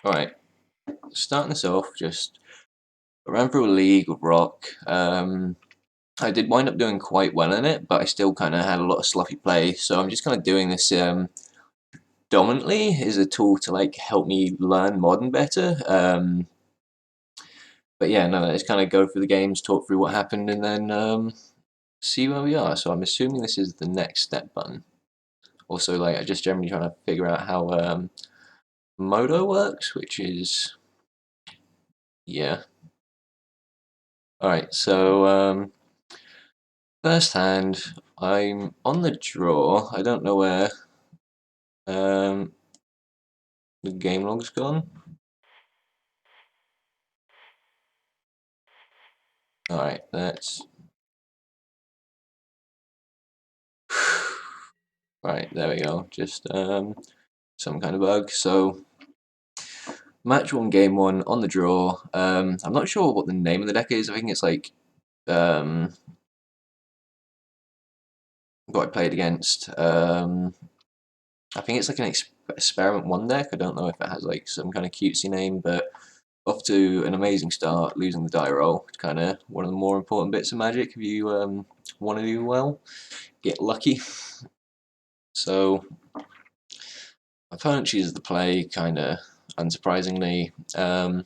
Alright, starting this off, just I ran through a league with Rock. I did wind up doing quite well in it, but I still kind of had a lot of sloppy play, so I'm just kind of doing this dominantly as a tool to like help me learn Modern better. But yeah, no, let's kind of go through the games, talk through what happened, and then see where we are. So I'm assuming this is the next step button. Also, like, I just generally trying to figure out how Modo works, which is, yeah. Alright, so first hand, I'm on the draw. I don't know where the game log's gone. Alright, that's... Right, there we go. Just some kind of bug. So, match 1, game 1, on the draw. I'm not sure what the name of the deck is. I think it's like what I played against. I think it's like an Experiment 1 deck. I don't know if it has like some kind of cutesy name, but off to an amazing start, losing the die roll. It's kind of one of the more important bits of Magic if you want to do well. Get lucky. So, my opponent chooses the play, kind of unsurprisingly. On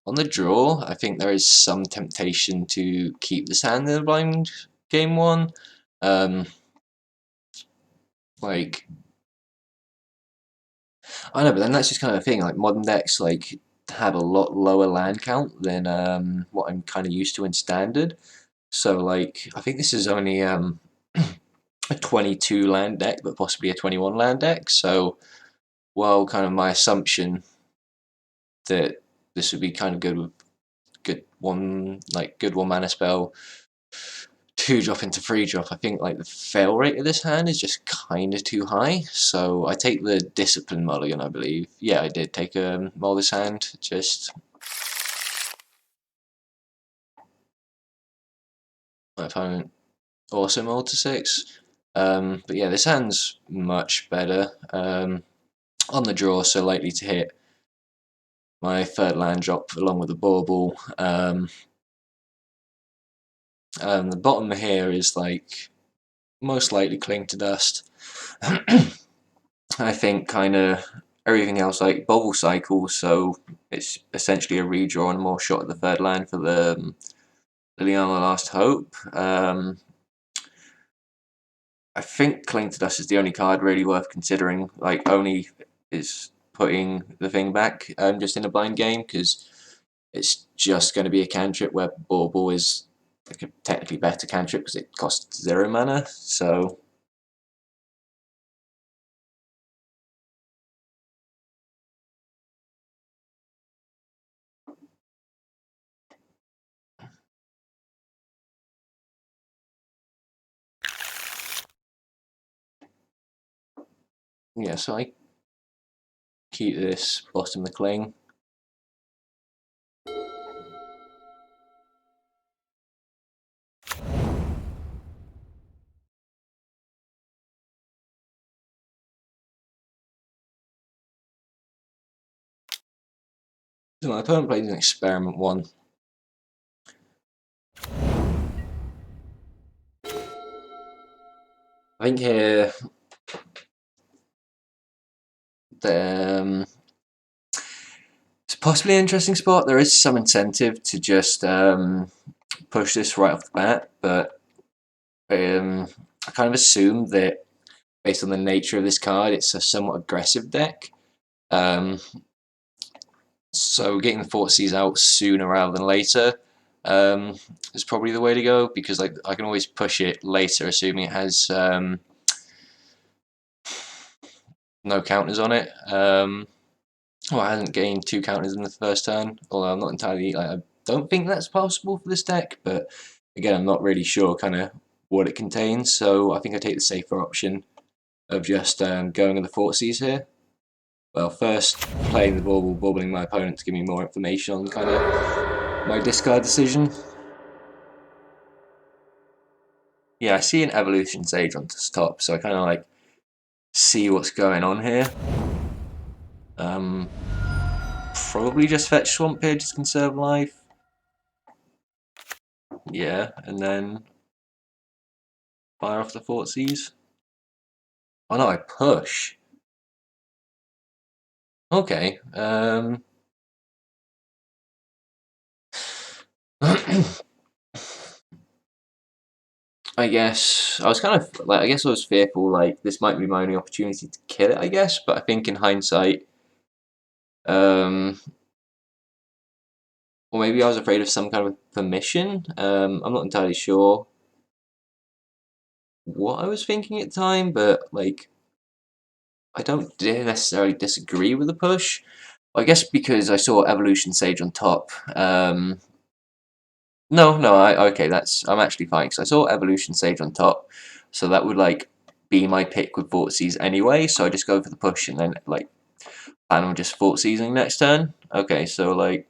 the draw, I think there is some temptation to keep this hand in the blind game 1. Like, I know, but then that's just kind of a thing. Like modern decks, like have a lot lower land count than what I'm kind of used to in standard. So like, I think this is only a 22 land deck, but possibly a 21 land deck. So, well, kind of my assumption that this would be kind of good with good one mana spell. 2-drop into 3-drop, I think like the fail rate of this hand is just kind of too high. So I take the Discipline mulligan, I believe. Yeah, I did take a mull this hand. Just my opponent also mulled to 6. But yeah, this hand's much better. On the draw, so likely to hit my 3rd land drop along with the Bauble. The bottom here is like most likely Cling to Dust. I think kind of everything else like Bauble cycle, so it's essentially a redraw and more shot at the 3rd land for the Liliana Last Hope. I think Cling to Dust is the only card really worth considering. Like, only is putting the thing back just in a blind game, because it's just going to be a cantrip where Bauble is like a technically better cantrip because it costs 0 mana. So yeah, so I keep this bottom of the Cling. So my opponent plays an Experiment 1. I think here it's possibly an interesting spot. There is some incentive to just push this right off the bat, but I kind of assume that based on the nature of this card, it's a somewhat aggressive deck. So getting the Thoughtseize out sooner rather than later is probably the way to go, because like I can always push it later, assuming it has no counters on it. Well, it hasn't gained 2 counters in the first turn, although I'm not entirely. I don't think that's possible for this deck, but again, I'm not really sure kind of what it contains. So I think I take the safer option of just going with the Thoughtseize here. Well, first playing the Bauble, Baubling my opponent to give me more information on kind of my discard decision. Yeah, I see an Evolution Sage on top, so I kind of like see what's going on here. probably just fetch Swamp here, just conserve life. Yeah, and then fire off the Thoughtseize. Oh no, I push. Okay. I guess I was kind of like, I guess I was fearful like this might be my only opportunity to kill it, I guess, but I think in hindsight, um, or maybe I was afraid of some kind of permission. I'm not entirely sure what I was thinking at the time, but like I don't necessarily disagree with the push. I guess because I saw Evolution Sage on top. No, okay, I'm actually fine because I saw Evolution Sage on top, so that would like be my pick with Thoughtseize anyway. So I just go for the push and then like plan on just Thoughtseizing next turn. Okay, so like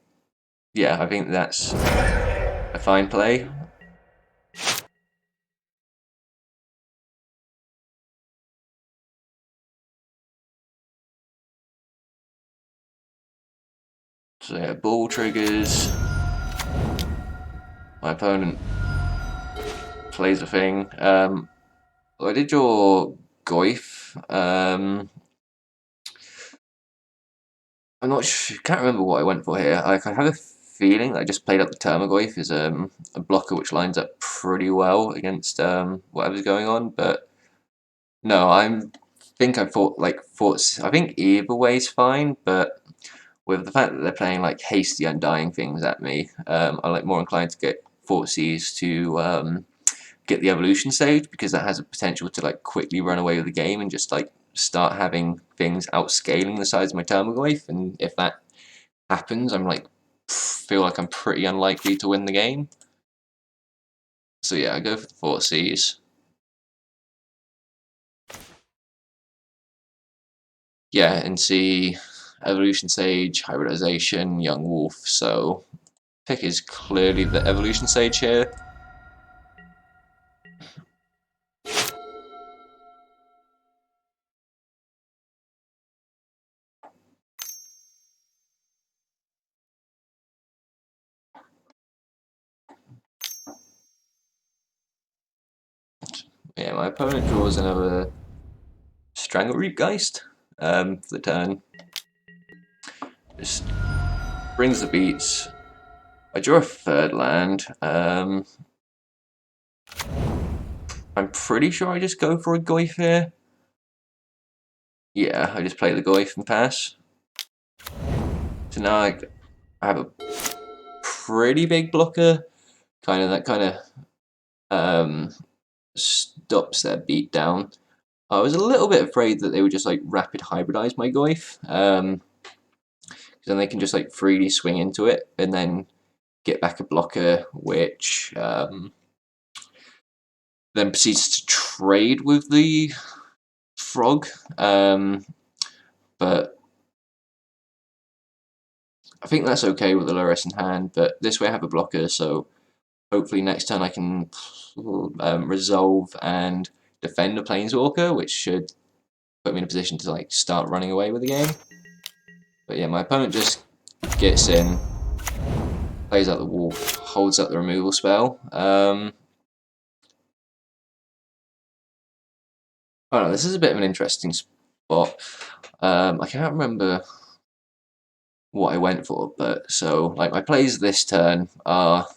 yeah, I think that's a fine play. So yeah, ball triggers. My opponent plays a thing. I did your Goyf. I'm not sure, can't remember what I went for here. I have a feeling that I just played up the Tarmogoyf as a blocker which lines up pretty well against whatever's going on. But no, I think either way's fine. But with the fact that they're playing like hasty undying things at me, I'm like more inclined to get Thoughtseize to get the evolution stage because that has a potential to like quickly run away with the game and just like start having things outscaling the size of my Tarmogoyf, and if that happens, I'm like feel like I'm pretty unlikely to win the game. So yeah, I go for the Thoughtseize. Yeah, and see Evolution Sage, Hybridization, Young Wolf. So pick is clearly the Evolution Sage here. Yeah, my opponent draws another Stranglereapgeist for the turn. Just brings the beats. I draw a third land. I'm pretty sure I just go for a Goyf here. Yeah, I just play the Goyf and pass. So now I have a pretty big blocker. That kind of stops their beat down. I was a little bit afraid that they would just like rapid hybridize my Goyf. Then they can just like freely swing into it and then get back a blocker, which then proceeds to trade with the frog. But I think that's okay with the Lurrus in hand. But this way I have a blocker, so hopefully next turn I can resolve and defend a Planeswalker, which should put me in a position to like start running away with the game. But yeah, my opponent just gets in, plays out the wolf, holds up the removal spell. Oh no, this is a bit of an interesting spot. I can't remember what I went for, but so like my plays this turn are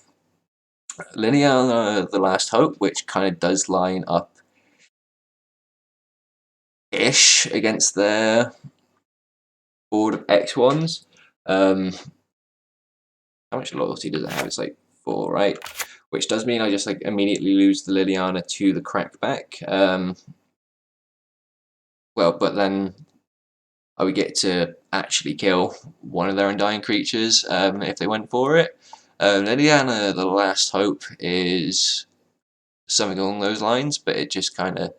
Liliana, the Last Hope, which kind of does line up ish against their board of X1s. How much loyalty does it have? It's like 4, right? Which does mean I just like immediately lose the Liliana to the crackback. Well, but then I would get to actually kill one of their undying creatures if they went for it. Liliana, the Last Hope, is something along those lines, but it just kind of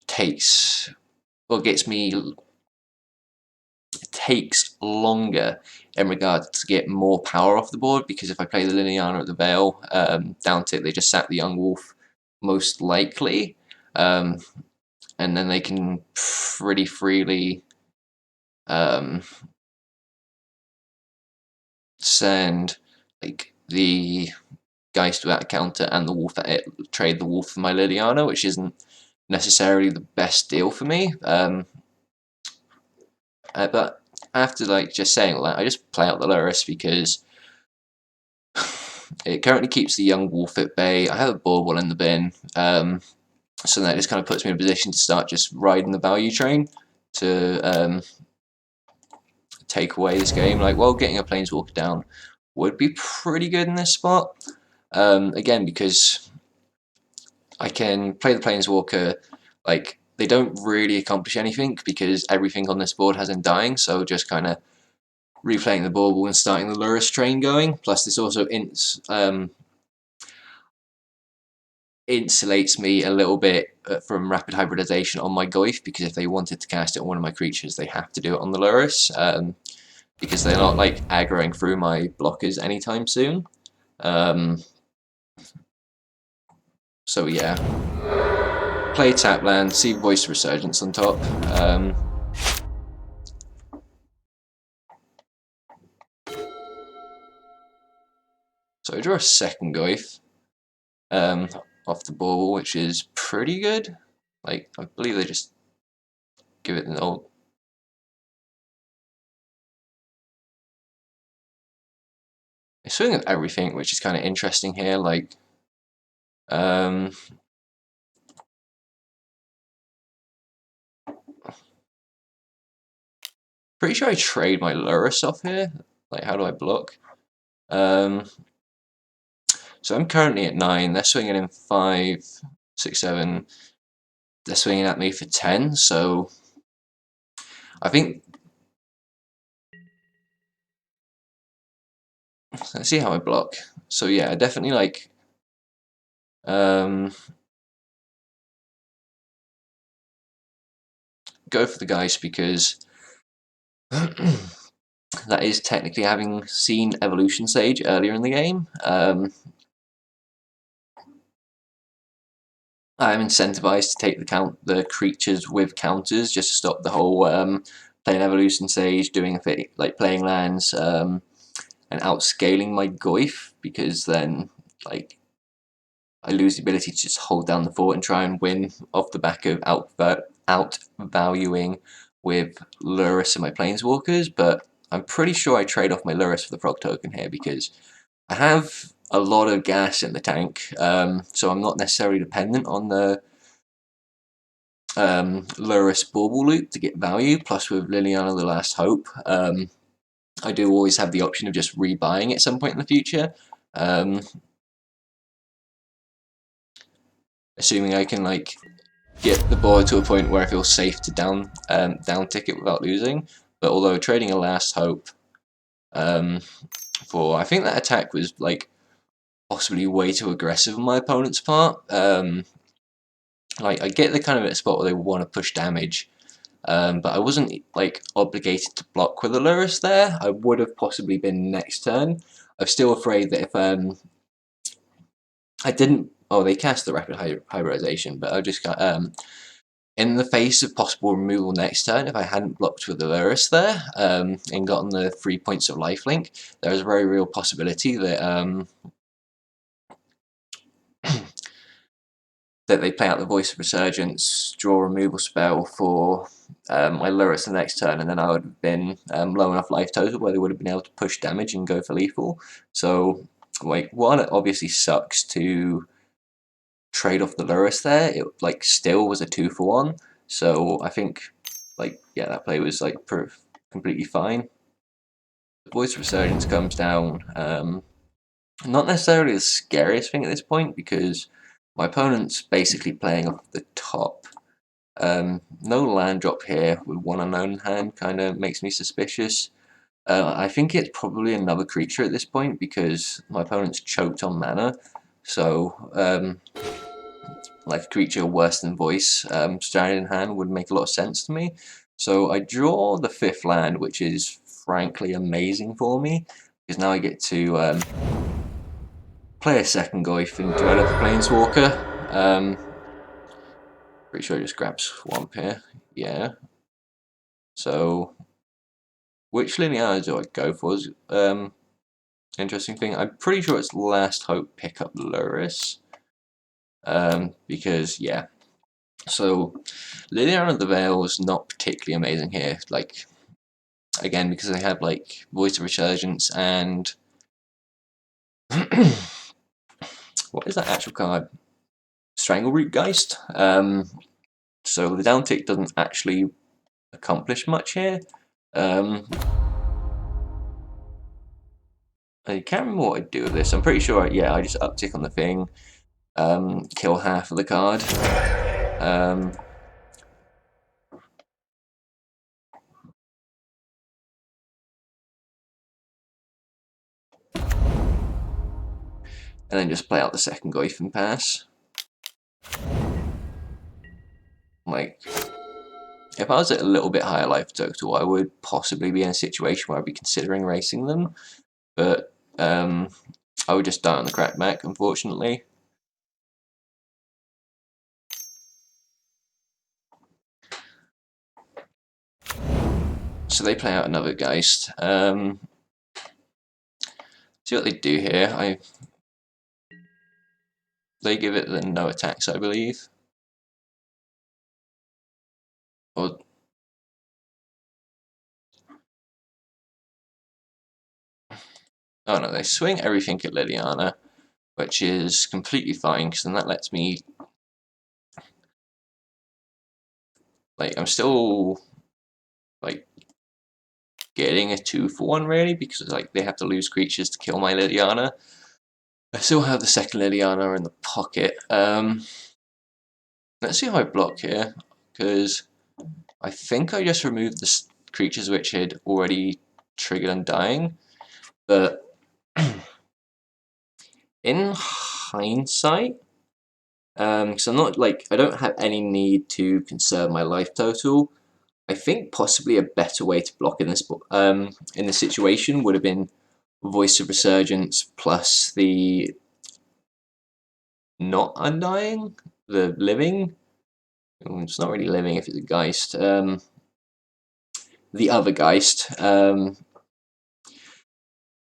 takes, well, takes longer in regards to get more power off the board, because if I play the Liliana at the Veil, down tick, they just sack the Young Wolf most likely, and then they can pretty freely send like the Geist without a counter and the wolf at it, trade the wolf for my Liliana, which isn't necessarily the best deal for me. But after like just saying all that, I just play out the Lurrus because it currently keeps the young wolf at bay. I have a Bauble in the bin, so that just kind of puts me in a position to start just riding the value train to take away this game. Like, well, getting a Planeswalker down would be pretty good in this spot. Again, because I can play the Planeswalker, like, they don't really accomplish anything because everything on this board has Undying, so just kind of replaying the Bauble and starting the Lurrus train going. Plus, this also insulates me a little bit from rapid hybridization on my Goyf, because if they wanted to cast it on one of my creatures, they have to do it on the Lurrus, because they're not like aggroing through my blockers anytime soon. So yeah, play tap land, see Voice of Resurgence on top. So I draw a second Goyf off the Bauble, which is pretty good. Like, I believe they just give it an old. They swing at everything, which is kind of interesting here. Like, pretty sure I trade my Lurrus off here. Like, how do I block? So I'm currently at 9. They're swinging in 5, 6, 7. They're swinging at me for 10. So I think. Let's see how I block. So yeah, I definitely like. Go for the Geist because that is technically having seen Evolution Sage earlier in the game. I'm incentivized to take the creatures with counters just to stop the whole playing Evolution Sage, doing a bit like playing lands, and outscaling my Goyf, because then like I lose the ability to just hold down the fort and try and win off the back of outvaluing with Lurrus and my Planeswalkers. But I'm pretty sure I trade off my Lurrus for the Frog token here because I have a lot of gas in the tank, so I'm not necessarily dependent on the Lurrus Bauble loop to get value. Plus, with Liliana the Last Hope, I do always have the option of just rebuying at some point in the future. Assuming I can like get the board to a point where I feel safe to down tick it without losing. But although trading a Last Hope for, I think that attack was like possibly way too aggressive on my opponent's part. Like, I get the kind of at a spot where they want to push damage, but I wasn't like obligated to block with a Lurrus there. I would have possibly been next turn. I'm still afraid that if I didn't. Oh, they cast the rapid hybridization, but I just got in the face of possible removal next turn. If I hadn't blocked with the Lurrus there and gotten the 3 points of lifelink, there is a very real possibility that that they play out the Voice of Resurgence, draw a removal spell for my Lurrus the next turn, and then I would have been low enough life total where they would have been able to push damage and go for lethal. So, like, one, it obviously sucks to trade off the Lurrus there. It like still was a 2-for-1, so I think like yeah, that play was like completely fine. The Voice of Resurgence comes down. Not necessarily the scariest thing at this point because my opponent's basically playing off the top. No land drop here with one unknown in hand kind of makes me suspicious. I think it's probably another creature at this point because my opponent's choked on mana. So, like a creature worse than Voice, stranded in hand would make a lot of sense to me. So I draw the 5th land, which is frankly amazing for me because now I get to play a second Goyf and develop a Planeswalker. Pretty sure I just grab Swamp here. Yeah. So, which Liliana do I go for? interesting thing. I'm pretty sure it's Last Hope pick up Lurrus. Because, yeah. So, Liliana of the Veil is not particularly amazing here. Like, again, because they have, like, Voice of Resurgence and... what is that actual card? Strangleroot Geist. So the down tick doesn't actually accomplish much here. I can't remember what I'd do with this. I'm pretty sure, yeah, I just uptick on the thing, kill half of the card. And then just play out the second Goyf and pass. Like, if I was at a little bit higher life total, I would possibly be in a situation where I'd be considering racing them. But I would just die on the crackback, unfortunately. So they play out another Geist. See what they do here. They give it the no attacks, I believe. Or oh no, they swing everything at Liliana, which is completely fine because then that lets me, like, I'm still like getting a 2-for-1 really, because like they have to lose creatures to kill my Liliana. I still have the second Liliana in the pocket. Let's see how I block here, because I think I just removed the creatures which had already triggered Undying, but in hindsight, because I'm not like, I don't have any need to conserve my life total. I think possibly a better way to block in this situation would have been Voice of Resurgence plus the not Undying, the living. It's not really living if it's a Geist. The other Geist,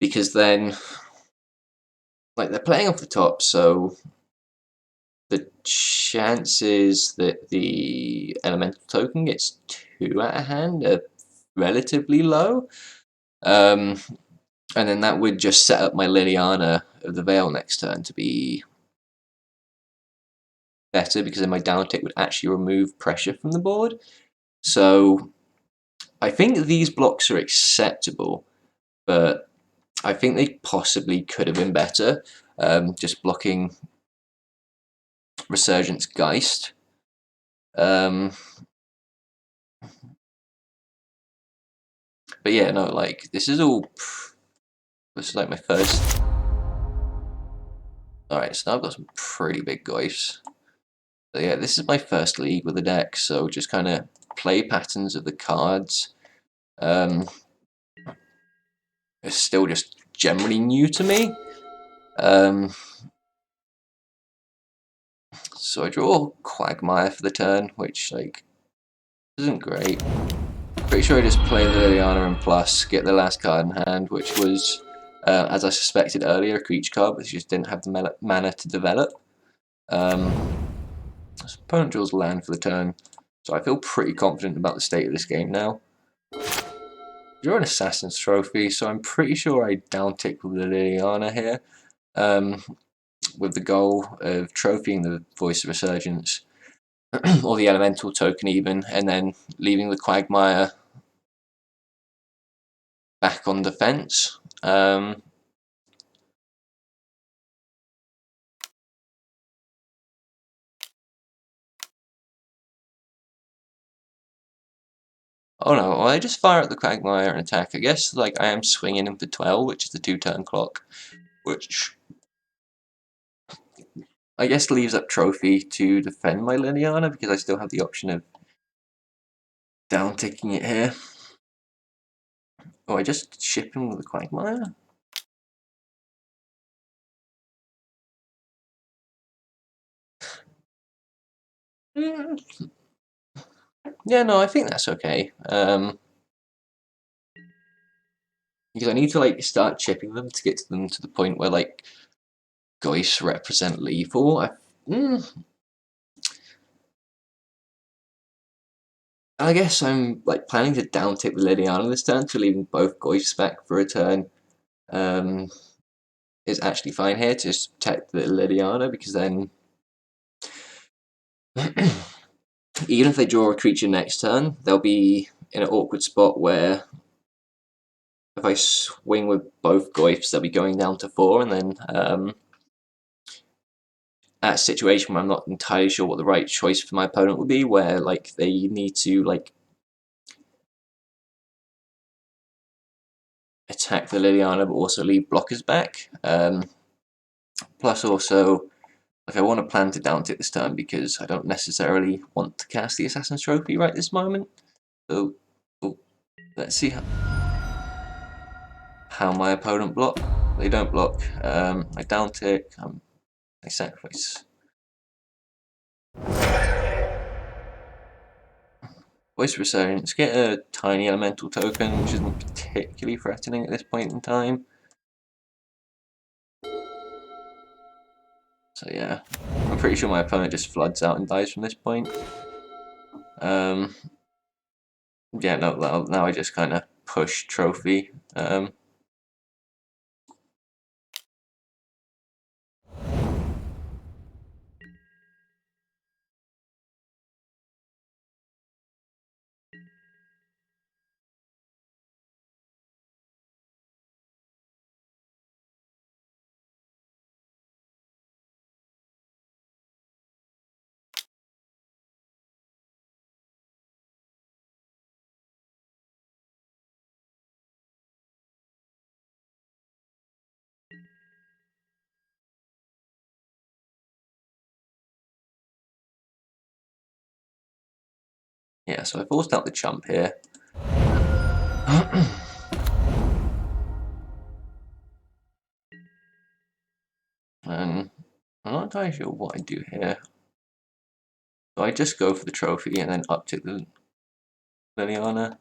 because then, like, they're playing off the top, so the chances that the elemental token gets 2 out of hand are relatively low. And then that would just set up my Liliana of the Veil next turn to be better, because then my down tick would actually remove pressure from the board. So I think these blocks are acceptable, but I think they possibly could have been better. Just blocking Resurgence Geist. But yeah, no, like, this is like my first. Alright, so now I've got some pretty big Goyfs. So yeah, this is my first league with the deck, so just kind of play patterns of the cards. It's still just generally new to me. So I draw Quagmire for the turn, which, like, isn't great. Pretty sure I just play the Liliana and plus, get the last card in hand, which was, as I suspected earlier, a creature card, but just didn't have the mana to develop. This opponent draws land for the turn, so I feel pretty confident about the state of this game now. Draw an Assassin's Trophy, so I'm pretty sure I downtick with the Liliana here, with the goal of trophying the Voice of Resurgence, or the Elemental token even, and then leaving the Quagmire back on defense. Oh no, well, I just fire at the Quagmire and attack. I guess, like, I am swinging him for 12, which is the 2-turn clock, which I guess leaves up Trophy to defend my Liliana, because I still have the option of down-ticking it here. Oh, I just ship him with the Quagmire? Yeah, no, I think that's okay. because I need to like start chipping them to get to them to the point where like Goyfs represent lethal. I guess I'm like planning to downtick the Liliana this turn, so leaving both Goyfs back for a turn is actually fine here to just protect the Liliana, because then even if they draw a creature next turn, they'll be in an awkward spot where if I swing with both Goyfs, they'll be going down to 4, and then at a situation where I'm not entirely sure what the right choice for my opponent would be, where like they need to like attack the Liliana but also leave blockers back. Plus also, like I want to plan to downtick this turn because I don't necessarily want to cast the Assassin's Trophy right this moment. So let's see how my opponent block. They don't block. I downtick. I sacrifice. Voice Resurgence. Get a tiny elemental token, which isn't particularly threatening at this point in time. So yeah, I'm pretty sure my opponent just floods out and dies from this point. Yeah, no, now I just kind of push trophy. Yeah, so I forced out the chump here. And I'm not entirely sure what I do here. So I just go for the trophy and then uptick the Liliana.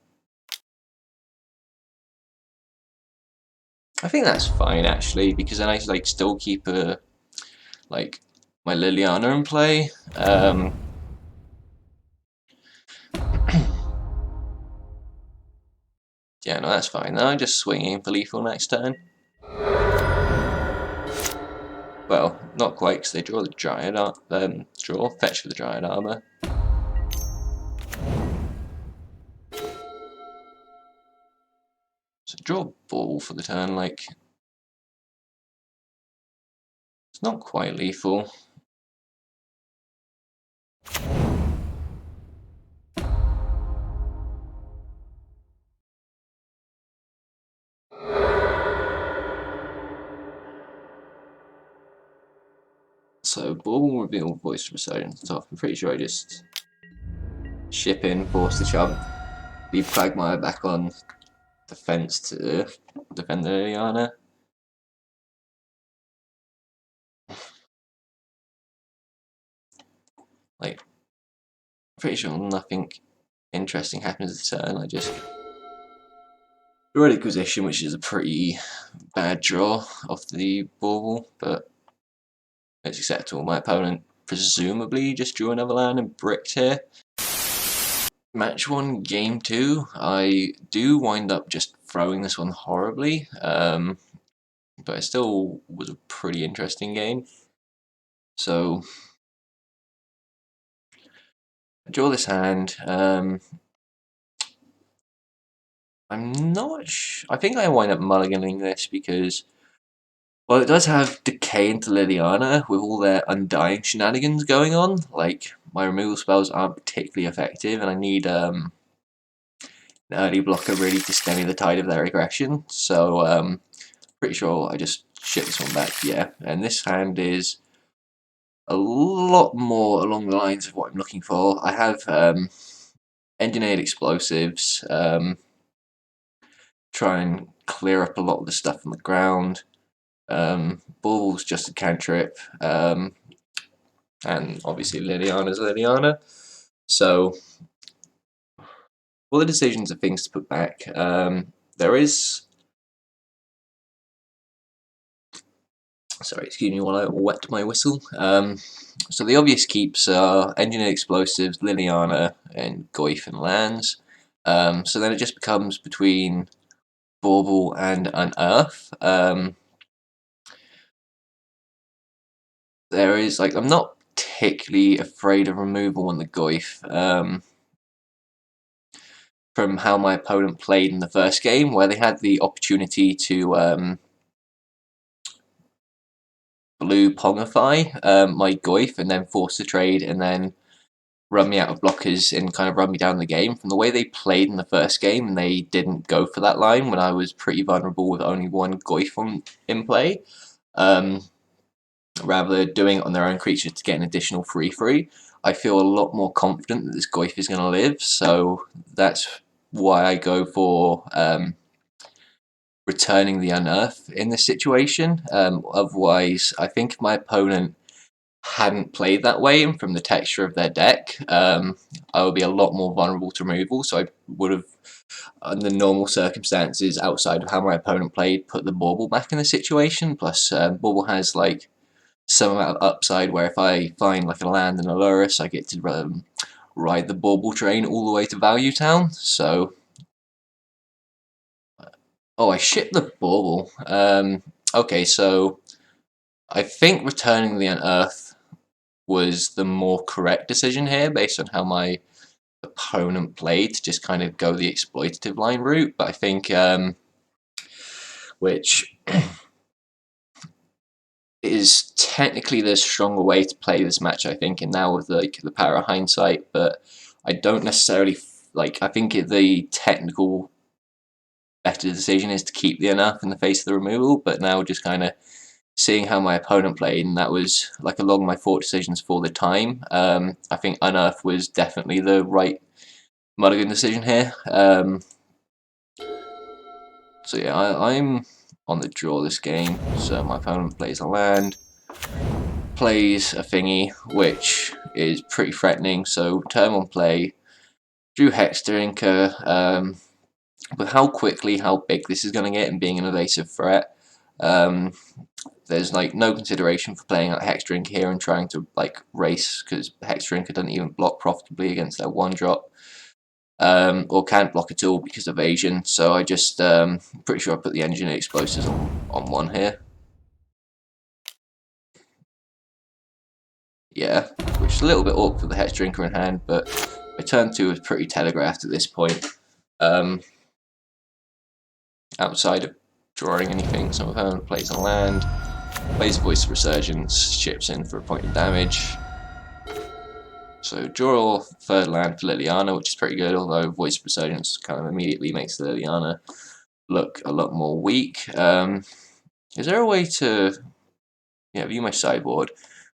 I think that's fine actually, because then I like still keep like my Liliana in play. Yeah, no, that's fine. Then I'm just swinging for lethal next turn. Well, not quite, because they draw the Dryad fetch for the Dryad Armor. So draw Bauble for the turn, like, it's not quite lethal. So Bauble reveal Voice Resurgence top. I'm pretty sure I just ship in, force the chump, leave Quagmire back on defense to defend the Liliana. Like, I'm pretty sure nothing interesting happens this turn. I just draw an Inquisition, which is a pretty bad draw off the Bauble, but it's acceptable. My opponent presumably just drew another land and bricked here. Match 1, game 2, I do wind up just throwing this one horribly, but it still was a pretty interesting game. So, I draw this hand. I'm not I think I wind up mulliganing this because, well, it does have Decay into Liliana with all their Undying shenanigans going on. Like, my removal spells aren't particularly effective, and I need an early blocker really to stem the tide of their aggression. So, pretty sure I just ship this one back, yeah. And this hand is a lot more along the lines of what I'm looking for. I have engineered explosives, try and clear up a lot of the stuff on the ground. Bauble's just a cantrip, and obviously Liliana's Liliana. So all the decisions are things to put back. There is Sorry, excuse me while I wet my whistle. So the obvious keeps are Engineered Explosives, Liliana, and Goyf and lands. So then it just becomes between Bauble and Unearth. There is, like, I'm not particularly afraid of removal on the Goyf. From how my opponent played in the first game, where they had the opportunity to blue Pongify my Goyf and then force the trade and then run me out of blockers and kind of run me down the game. From the way they played in the first game, and they didn't go for that line when I was pretty vulnerable with only one Goyf in play. Rather doing it on their own creatures to get an additional free, I feel a lot more confident that this Goyf is going to live, so that's why I go for returning the Unearth in this situation. Otherwise, I think if my opponent hadn't played that way, and from the texture of their deck, I would be a lot more vulnerable to removal, so I would have, under normal circumstances, outside of how my opponent played, put the Bauble back in the situation. Plus, Bauble has, like, some amount of upside where if I find, like, a land and a Lurrus, I get to ride the Bauble train all the way to Value Town. So, oh, I shipped the Bauble. Okay, so I think returning the Unearth was the more correct decision here, based on how my opponent played, to just kind of go the exploitative line route. But I think, which is technically the stronger way to play this match, I think, and now with like the power of hindsight. But I don't necessarily like. I think the technical better decision is to keep the Unearth in the face of the removal. But now just kind of seeing how my opponent played, and that was like along my thought decisions for the time. I think Unearth was definitely the right mulligan decision here. So yeah, I'm on the draw this game. So my opponent plays a land, plays a thingy, which is pretty threatening. So turn one play, drew Hexdrinker. But how quickly, how big this is going to get and being an evasive threat, there's like no consideration for playing out Hexdrinker here and trying to like race, because Hexdrinker doesn't even block profitably against their one drop. Or can't block at all because of evasion, so I just pretty sure I put the Engineered Explosives on one here. Yeah, which is a little bit awkward for the Hexdrinker in hand, but my turn 2 is pretty telegraphed at this point. Outside of drawing anything, so my opponent plays a land, plays Voice of Resurgence, chips in for a point of damage. So draw third land for Liliana, which is pretty good, although Voice of Resurgence kind of immediately makes the Liliana look a lot more weak. Is there a way to view my sideboard,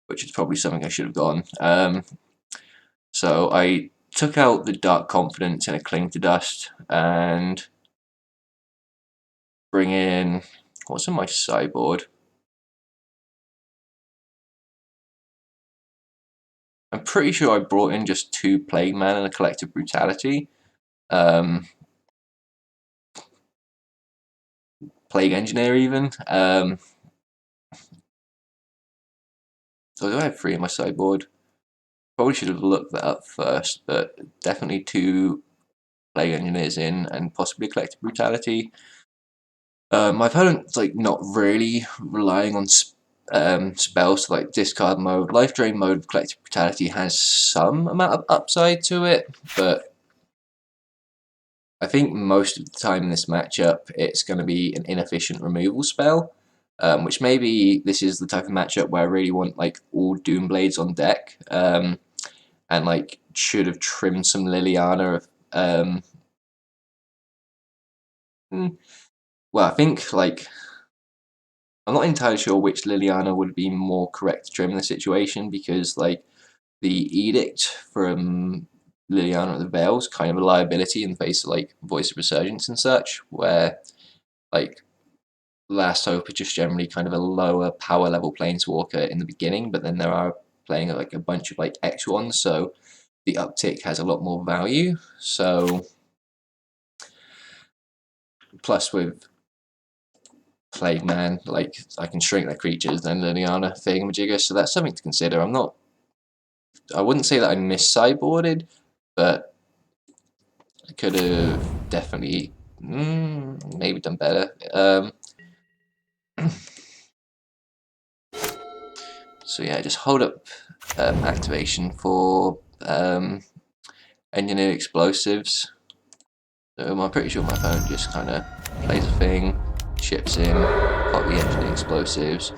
which is probably something I should have gone. So I took out the Dark Confidant and a Cling to Dust and bring in, what's in my sideboard? I'm pretty sure I brought in just 2 Plague Man and a Collective Brutality. Plague Engineer even. So do I have 3 in my sideboard? Probably should have looked that up first, but definitely 2 Plague Engineers in and possibly a Collective Brutality. My opponent's like not really relying on spells, so like discard mode. Life Drain mode of Collective Brutality has some amount of upside to it, but I think most of the time in this matchup it's going to be an inefficient removal spell, which maybe this is the type of matchup where I really want like all Doomblades on deck, and like should have trimmed some Liliana. Well, I think like I'm not entirely sure which Liliana would be more correct to trim in the situation, because like the edict from Liliana at the Veil is kind of a liability in the face of like Voice of Resurgence and such, where like Last Hope is just generally kind of a lower power level planeswalker in the beginning, but then there are playing like a bunch of like X1s, so the uptick has a lot more value. So plus with Plague Man, like I can shrink their creatures, then Liliana thingamajigger, so that's something to consider. I wouldn't say that I mis-sideboarded, but I could have definitely maybe done better. So yeah, just hold up activation for engineered explosives. So I'm pretty sure my opponent just kind of plays a thing, chips in, pop the engineered explosives.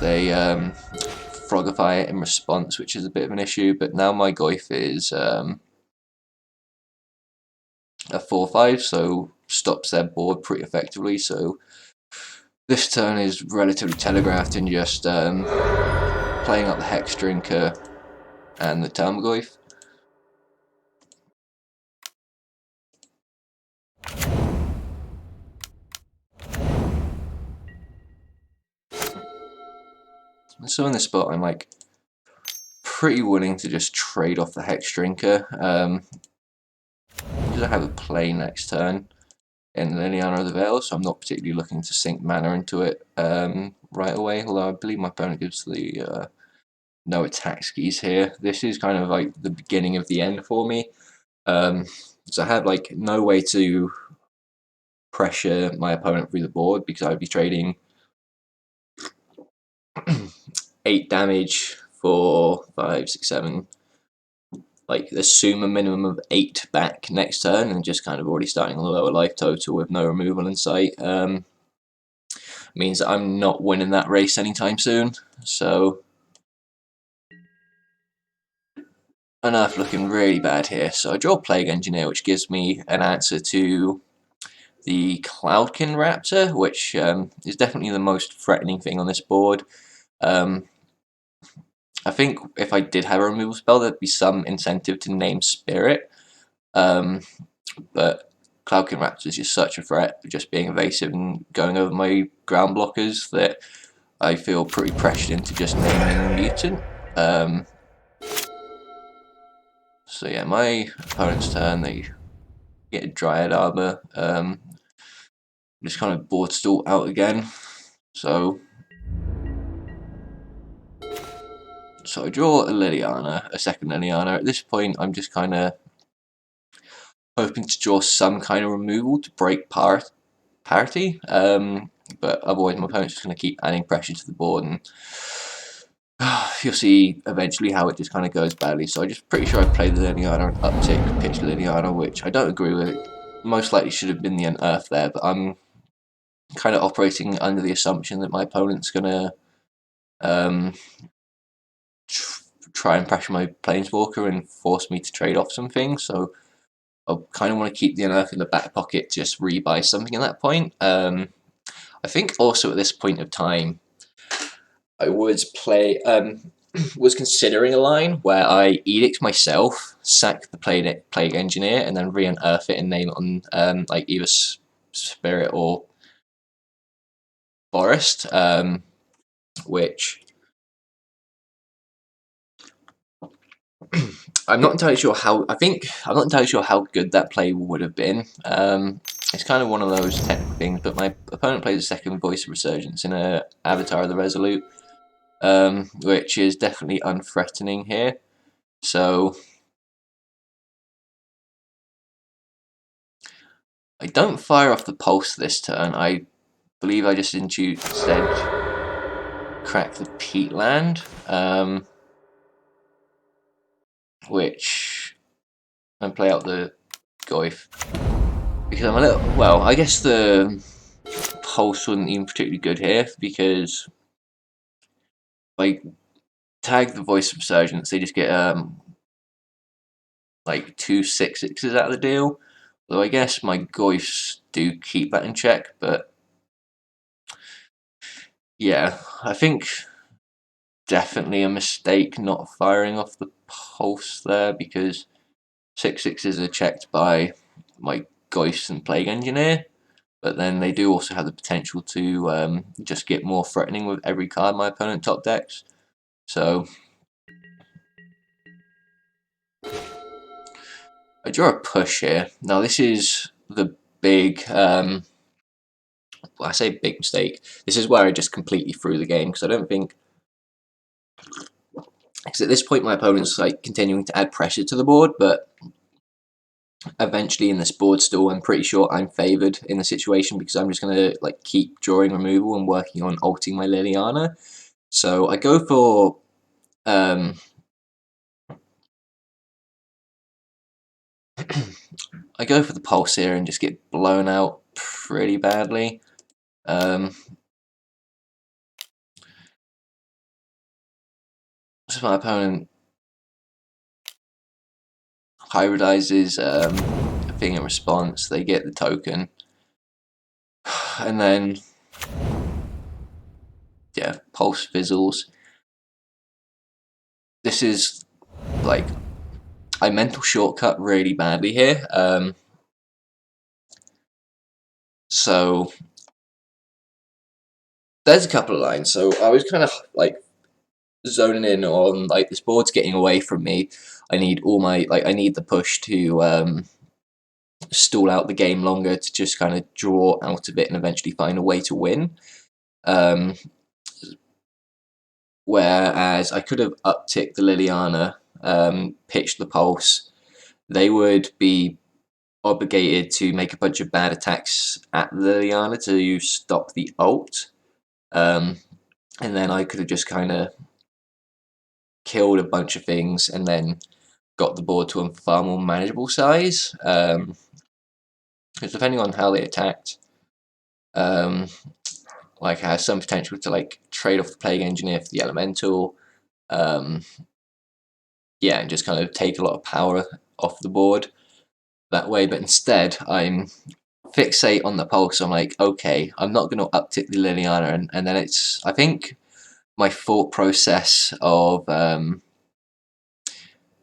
They frogify it in response, which is a bit of an issue, but now my Goyf is a 4/5, so stops their board pretty effectively. So this turn is relatively telegraphed in just playing up the Hexdrinker and the Tarmogoyf. So in this spot, I'm like pretty willing to just trade off the Hexdrinker because I have a play next turn in Liliana of the Veil, so I'm not particularly looking to sink mana into it right away. Although I believe my opponent gives the no attack skis here. This is kind of like the beginning of the end for me. So I have like no way to pressure my opponent through the board because I'd be trading 8 damage for 5, 6, 7. Like assume a minimum of 8 back next turn and just kind of already starting on a lower life total with no removal in sight. Means that I'm not winning that race anytime soon. So Unearth looking really bad here. So I draw Plague Engineer, which gives me an answer to the Cloudkin Raptor, which is definitely the most threatening thing on this board. I think if I did have a removal spell, there'd be some incentive to name Spirit. But Cloudkin Raptor is just such a threat, just being evasive and going over my ground blockers, that I feel pretty pressured into just naming Mutant. So yeah, my opponent's turn, they get a Dryad Armor. Just kind of board stall out again. So I draw a Liliana, a second Liliana. At this point, I'm just kind of hoping to draw some kind of removal to break parity. But otherwise, my opponent's just going to keep adding pressure to the board, and you'll see eventually how it just kind of goes badly. So I'm just pretty sure I played the Liliana and uptick pitch Liliana, which I don't agree with. It most likely should have been the Unearth there, but I'm kind of operating under the assumption that my opponent's going to try and pressure my Planeswalker and force me to trade off some things. So I kind of want to keep the Unearth in the back pocket, just rebuy something at that point. I think also at this point of time, I was was considering a line where I edict myself, sack the Plague Engineer, and then re-unearth it and name it on like either Spirit or Forest, which I'm not entirely sure how. I'm not entirely sure how good that play would have been. It's kind of one of those technical things, but my opponent plays a second Voice of Resurgence in a Avatar of the Resolute, which is definitely unthreatening here. So I don't fire off the Pulse this turn. I believe I just instead crack the Peatland, which and play out the Goyf. Because I'm a little, well, I guess the Pulse wasn't even particularly good here, because like tag the Voice of Resurgence, they just get like 2 6/6s out of the deal. Though I guess my Goyfs do keep that in check, but yeah, I think definitely a mistake not firing off the Pulse there, because 6/6s are checked by my Goyfs and Plague Engineer, but then they do also have the potential to just get more threatening with every card my opponent top decks. So I draw a push here. Now this is the big, well, I say big mistake. This is where I just completely threw the game, because I don't think, because at this point my opponent's like continuing to add pressure to the board, but eventually in this board stall I'm pretty sure I'm favoured in the situation, because I'm just going to like keep drawing removal and working on ulting my Liliana. So I go for I go for the Pulse here and just get blown out pretty badly. So my opponent hybridizes a thing in response, they get the token, and then yeah, Pulse fizzles. This is like, I mental shortcut really badly here. So there's a couple of lines. So I was kind of like zoning in on like, this board's getting away from me. I need all my, like, I need the push to stall out the game longer, to just kind of draw out of it and eventually find a way to win. Whereas I could have upticked the Liliana, pitched the Pulse. They would be obligated to make a bunch of bad attacks at the Liliana to stop the ult. And then I could have just kind of killed a bunch of things and then got the board to a far more manageable size. Because depending on how they attacked, like, has some potential to like trade off the Plague Engineer for the Elemental. Yeah, and just kind of take a lot of power off the board that way. But instead, I'm fixate on the Pulse. I'm like, okay, I'm not going to uptick the Liliana, and then it's, I think my thought process of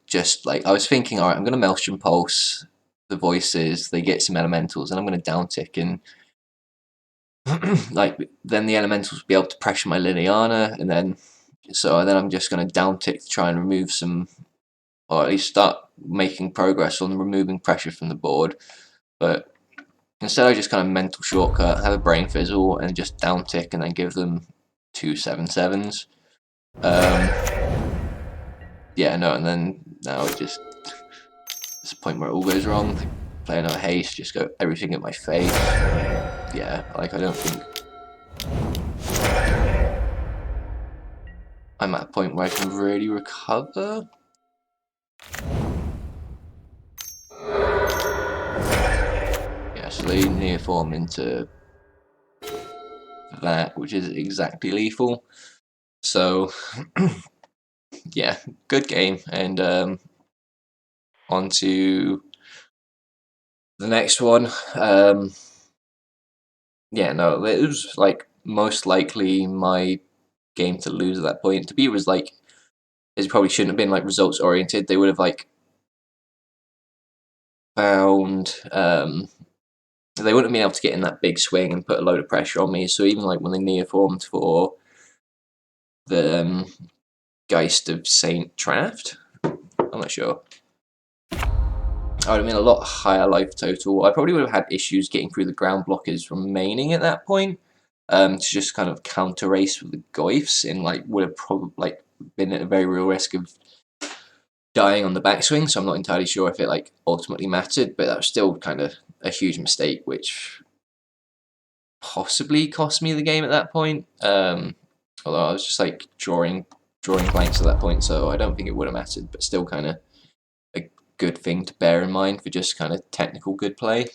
just like, I was thinking, alright, I'm going to Maelstrom Pulse the Voices, they get some Elementals, and I'm going to downtick, and like, then the Elementals will be able to pressure my Liliana, and then I'm just going to downtick to try and remove some, or at least start making progress on removing pressure from the board. But instead I just kind of mental shortcut, have a brain fizzle, and just downtick, and then give them 2 7/7s. Yeah, no, and then now it just, it's a point where it all goes wrong. Play another haste, just go everything at my face. Yeah, like, I don't think I'm at a point where I can really recover. Yeah, so they near form into that, which is exactly lethal. So yeah, good game, and on to the next one. Yeah, no, it was like most likely my game to lose at that point. To be, was like, it probably shouldn't have been like results oriented. They would have like found they wouldn't have been able to get in that big swing and put a load of pressure on me. So even like when they near formed for the Geist of Saint Traft, I'm not sure, I would have been a lot higher life total. I probably would have had issues getting through the ground blockers remaining at that point, to just kind of counter race with the Goyfs, and like would have probably like been at a very real risk of dying on the backswing. So I'm not entirely sure if it like ultimately mattered, but that was still kind of a huge mistake, which possibly cost me the game at that point. Although I was just like drawing blanks at that point, so I don't think it would have mattered, but still kind of a good thing to bear in mind for just kind of technical good play.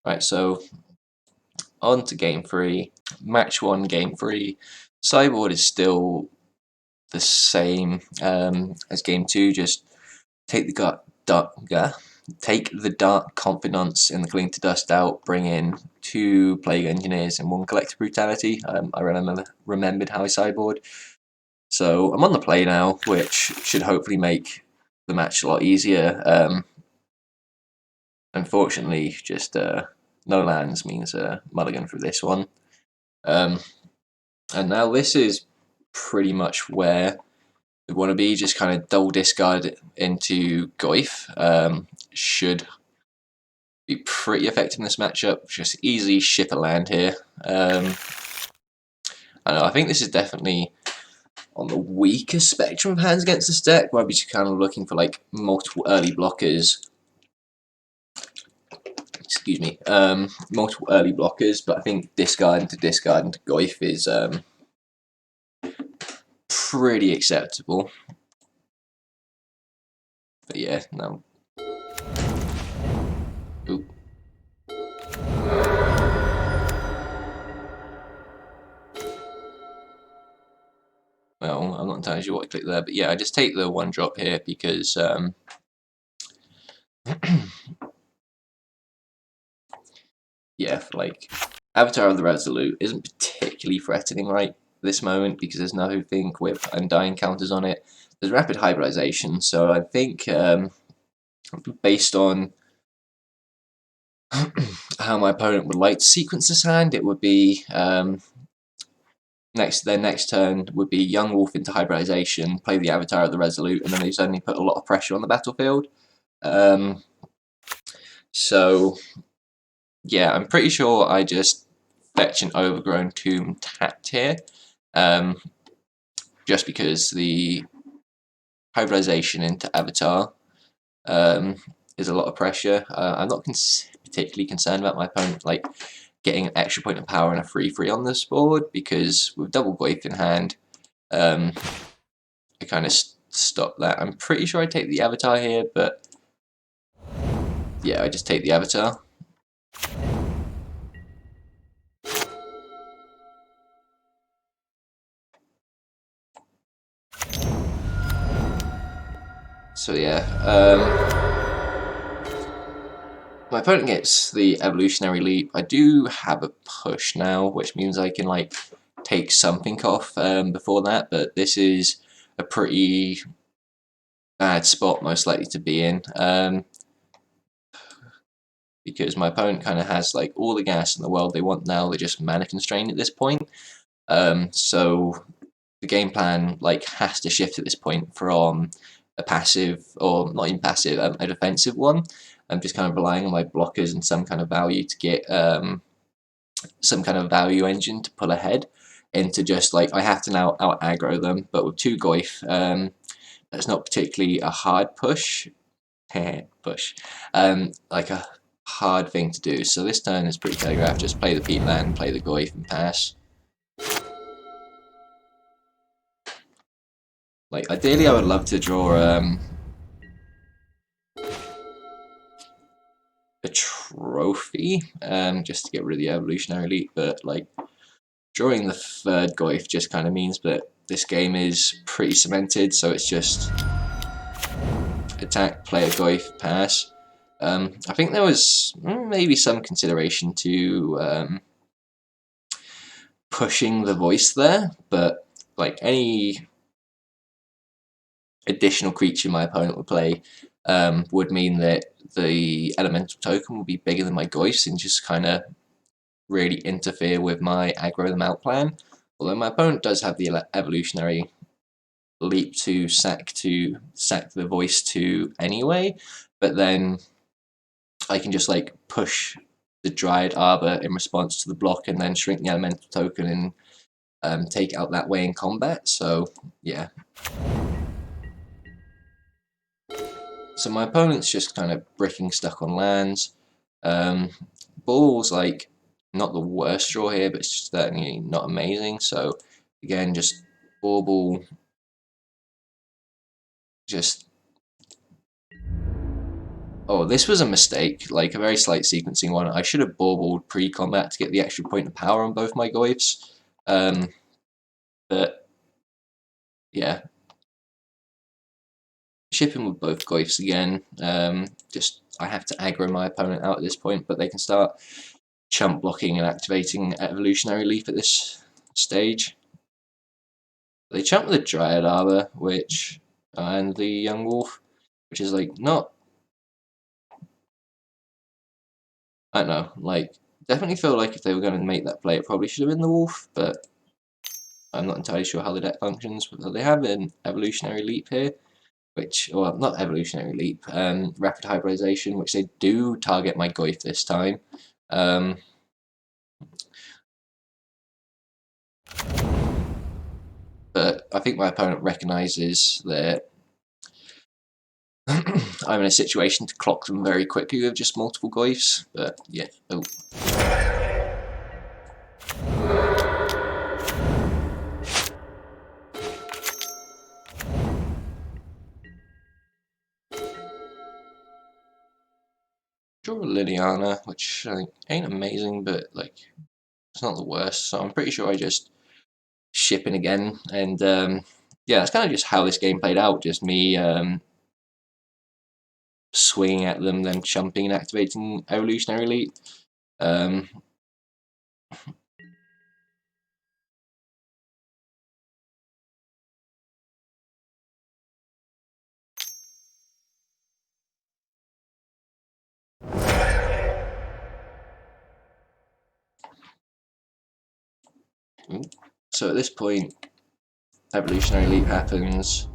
Right, so on to game 3. Match 1, game 3. Sideboard is still the same as game 2, just take the Dark Confidants and the Cling to Dust out, bring in 2 Plague Engineers and 1 Collective Brutality. I remembered how I sideboard. So I'm on the play now, which should hopefully make the match a lot easier. Unfortunately, just no lands means mulligan for this one. And now this is pretty much where we want to be, just kind of double discard into Goyf. Should be pretty effective in this matchup. Just easily ship a land here. I don't know, I think this is definitely on the weaker spectrum of hands against this deck, where I'd be just kind of looking for like multiple early blockers. Excuse me, multiple early blockers, but I think discard into Goyf is pretty acceptable. But yeah, no. Oop. Well, I'm not entirely sure what to click there, but yeah, I just take the 1-drop here because yeah, like Avatar of the Resolute isn't particularly threatening right this moment because there's nothing with Undying counters on it. There's rapid hybridization, so I think based on how my opponent would like to sequence this hand, it would be their next turn would be Young Wolf into hybridization, play the Avatar of the Resolute, and then they suddenly put a lot of pressure on the battlefield. So yeah, I'm pretty sure I just fetch an Overgrown Tomb tapped here, just because the hybridization into Avatar is a lot of pressure. I'm not particularly concerned about my opponent like getting an extra point of power and a 3/3 on this board, because with double Goyf in hand, I kind of stop that. I'm pretty sure I take the Avatar here, but yeah, I just take the Avatar. So yeah, my opponent gets the Evolutionary Leap. I do have a push now, which means I can like take something off before that, but this is a pretty bad spot most likely to be in, because my opponent kind of has like all the gas in the world they want now. They're just mana constrained at this point, so the game plan like has to shift at this point from a passive, or not even passive, a defensive one. I'm just kind of relying on my blockers and some kind of value to get some kind of value engine to pull ahead, into just like I have to now out aggro them. But with 2 Goyf, that's not particularly a hard push. Like a hard thing to do. So this turn is pretty telegraphed. Just play the Peatland, play the Goyf, and pass. Like ideally, I would love to draw a trophy, just to get rid of the Evolutionary Leap, but like drawing the 3rd Goyf just kind of means that this game is pretty cemented, so it's just attack, play a Goyf, pass. I think there was maybe some consideration to pushing the voice there, but like any additional creature my opponent would play would mean that the elemental token will be bigger than my Goyfs and just kind of really interfere with my aggro them out plan. Although my opponent does have the Evolutionary Leap to sack the voice to anyway, but then I can just like push the Dryad Arbor in response to the block and then shrink the elemental token and take it out that way in combat. So yeah. So my opponent's just kind of bricking stuck on lands. Bauble's like not the worst draw here, but it's certainly not amazing. So again, just Bauble, just oh, this was a mistake, like a very slight sequencing one. I should have Baubled pre-combat to get the extra point of power on both my Goyfs. But yeah, shipping with both Goyfs again. Just I have to aggro my opponent out at this point, but they can start chump blocking and activating Evolutionary Leap at this stage. They chump with the Dryad Arbor, which and the Young Wolf, which is like not. I don't know, like definitely feel like if they were going to make that play, it probably should have been the Wolf, but I'm not entirely sure how the deck functions. But they have an Evolutionary Leap here, which, well, not Evolutionary Leap, Rapid Hybridization, which they do target my Goyf this time. But I think my opponent recognises that I'm in a situation to clock them very quickly with just multiple Goyfs, but yeah. Oh. Draw a Liliana, which I think ain't amazing, but like it's not the worst. So I'm pretty sure I just ship in again, and yeah, that's kind of just how this game played out. Just me swinging at them, then jumping and activating Evolutionary Leap. So at this point, Evolutionary Leap happens.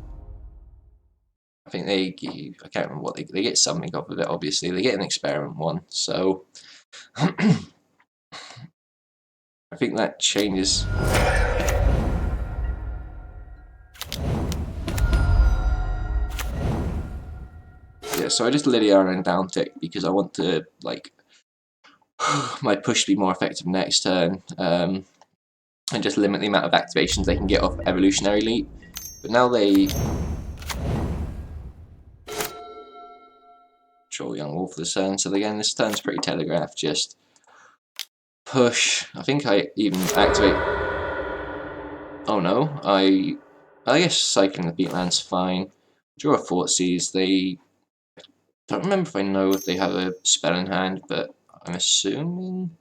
I think I can't remember what they get something off of it, obviously. They get an experiment one, so I think that changes. Yeah, so I just Liliana and down tick because I want to, like, my push to be more effective next turn, and just limit the amount of activations they can get off Evolutionary Leap. But now they draw Young Wolf this turn, so again, this turn's pretty telegraphed. Just push. I think I even activate. Oh no, I guess cycling the Peatland's fine. Draw a Thoughtseize. They don't remember if I know if they have a spell in hand, but I'm assuming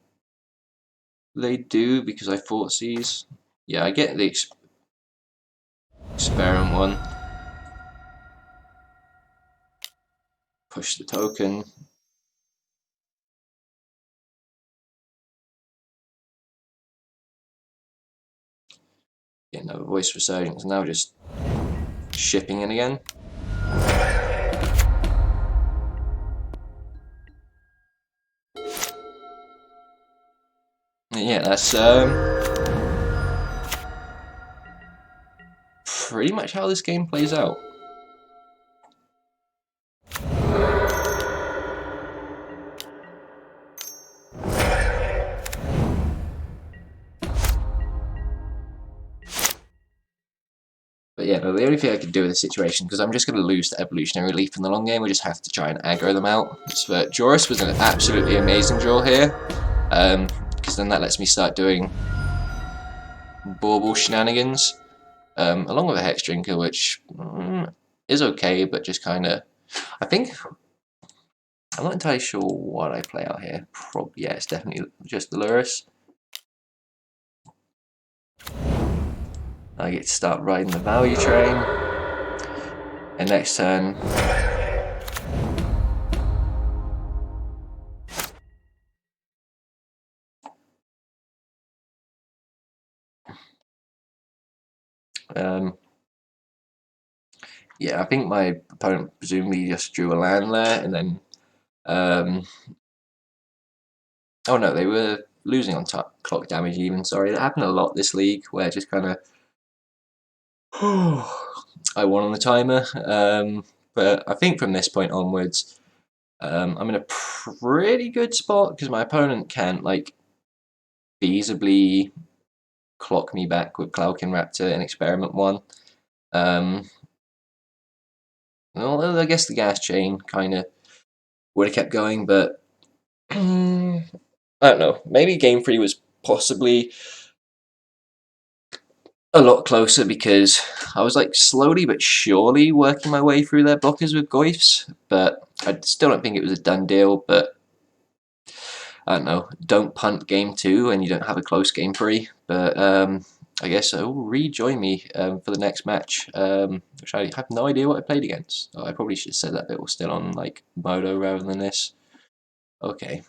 they do because I Thoughtseize. Yeah, I get the experiment one. Push the token. Get another Voice Resurgence. Now just shipping in again. Yeah, that's pretty much how this game plays out. But yeah, no, the only thing I could do with this situation, because I'm just going to lose the Evolutionary Leap in the long game, I just have to try and aggro them out. But Joris was an absolutely amazing draw here, because then that lets me start doing Bauble shenanigans, along with a Hexdrinker, which is okay, but just kind of, I think, I'm not entirely sure what I play out here. Probably, yeah, it's definitely just the Lurrus. I get to start riding the value train, and next turn yeah, I think my opponent presumably just drew a land there, and then oh no, they were losing on clock damage even. Sorry, that happened a lot this league, where just kind of I won on the timer. But I think from this point onwards, I'm in a pretty good spot because my opponent can't like feasibly clock me back with Cloudkin Raptor in Experiment 1. Although I guess the gas chain kind of would have kept going, but I don't know. Maybe Game 3 was possibly a lot closer because I was like slowly but surely working my way through their blockers with Goyfs, but I still don't think it was a done deal. But I don't know. Don't punt Game 2 and you don't have a close Game 3. But I guess it will rejoin me for the next match, which I have no idea what I played against. Oh, I probably should have said that bit was still on like Modo rather than this. Okay.